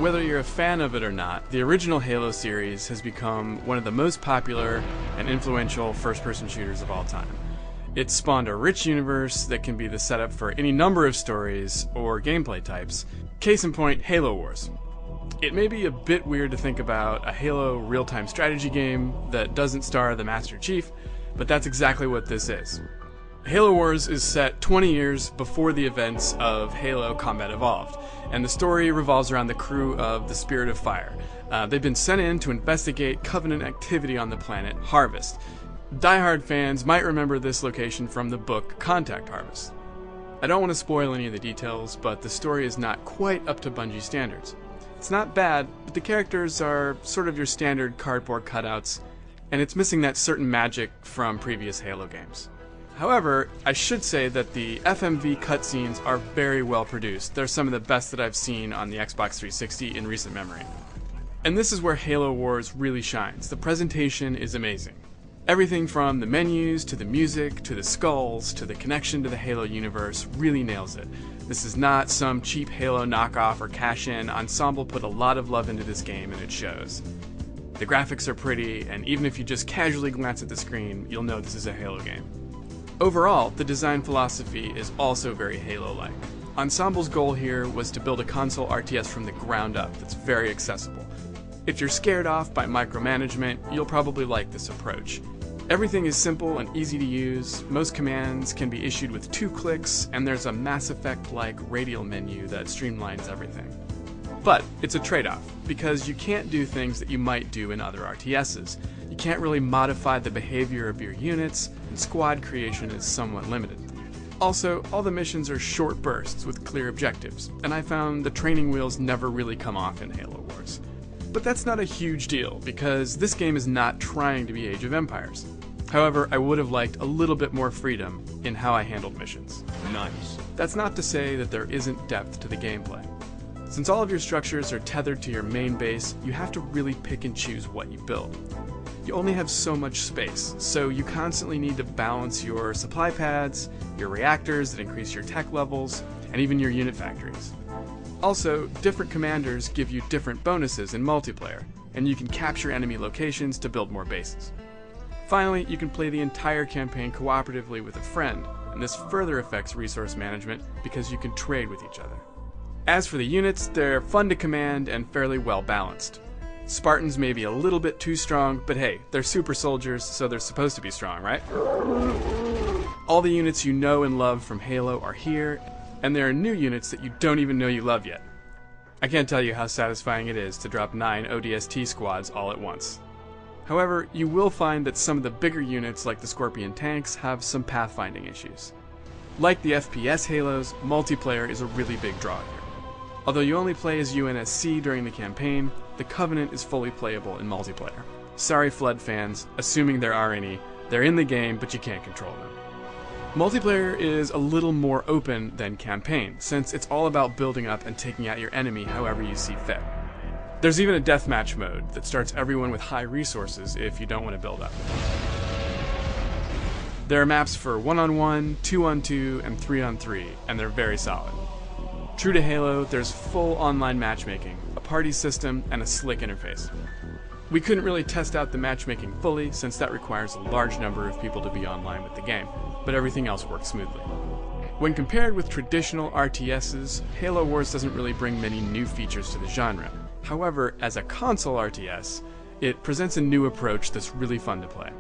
Whether you're a fan of it or not, the original Halo series has become one of the most popular and influential first-person shooters of all time. It's spawned a rich universe that can be the setup for any number of stories or gameplay types. Case in point, Halo Wars. It may be a bit weird to think about a Halo real-time strategy game that doesn't star the Master Chief, but that's exactly what this is. Halo Wars is set 20 years before the events of Halo Combat Evolved, and the story revolves around the crew of the Spirit of Fire. They've been sent in to investigate Covenant activity on the planet Harvest. Die-hard fans might remember this location from the book Contact Harvest. I don't want to spoil any of the details, but the story is not quite up to Bungie standards. It's not bad, but the characters are sort of your standard cardboard cutouts, and it's missing that certain magic from previous Halo games. However, I should say that the FMV cutscenes are very well produced. They're some of the best that I've seen on the Xbox 360 in recent memory. And this is where Halo Wars really shines. The presentation is amazing. Everything from the menus, to the music, to the skulls, to the connection to the Halo universe really nails it. This is not some cheap Halo knockoff or cash-in. Ensemble put a lot of love into this game, and it shows. The graphics are pretty, and even if you just casually glance at the screen, you'll know this is a Halo game. Overall, the design philosophy is also very Halo-like. Ensemble's goal here was to build a console RTS from the ground up that's very accessible. If you're scared off by micromanagement, you'll probably like this approach. Everything is simple and easy to use, most commands can be issued with 2 clicks, and there's a Mass Effect-like radial menu that streamlines everything. But it's a trade-off, because you can't do things that you might do in other RTSs. You can't really modify the behavior of your units, and squad creation is somewhat limited. Also, all the missions are short bursts with clear objectives, and I found the training wheels never really come off in Halo Wars. But that's not a huge deal, because this game is not trying to be Age of Empires. However, I would have liked a little bit more freedom in how I handled missions. Nice. That's not to say that there isn't depth to the gameplay. Since all of your structures are tethered to your main base, you have to really pick and choose what you build. You only have so much space, so you constantly need to balance your supply pads, your reactors that increase your tech levels, and even your unit factories. Also, different commanders give you different bonuses in multiplayer, and you can capture enemy locations to build more bases. Finally, you can play the entire campaign cooperatively with a friend, and this further affects resource management because you can trade with each other. As for the units, they're fun to command and fairly well balanced. Spartans may be a little bit too strong, but hey, they're super soldiers, so they're supposed to be strong, right? All the units you know and love from Halo are here, and there are new units that you don't even know you love yet. I can't tell you how satisfying it is to drop 9 ODST squads all at once. However, you will find that some of the bigger units like the Scorpion tanks have some pathfinding issues. Like the FPS Halos, multiplayer is a really big draw here. Although you only play as UNSC during the campaign, the Covenant is fully playable in multiplayer. Sorry Flood fans, assuming there are any, they're in the game but you can't control them. Multiplayer is a little more open than campaign, since it's all about building up and taking out your enemy however you see fit. There's even a deathmatch mode that starts everyone with high resources if you don't want to build up. There are maps for 1-on-1, 2-on-2, and 3-on-3, and they're very solid. True to Halo, there's full online matchmaking, a party system, and a slick interface. We couldn't really test out the matchmaking fully, since that requires a large number of people to be online with the game, but everything else works smoothly. When compared with traditional RTSs, Halo Wars doesn't really bring many new features to the genre. However, as a console RTS, it presents a new approach that's really fun to play.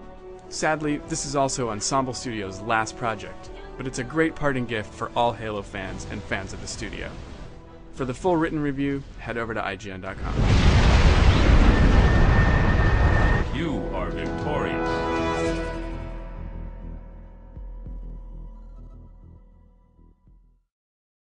Sadly, this is also Ensemble Studios' last project, but it's a great parting gift for all Halo fans and fans of the studio. For the full written review, head over to IGN.com.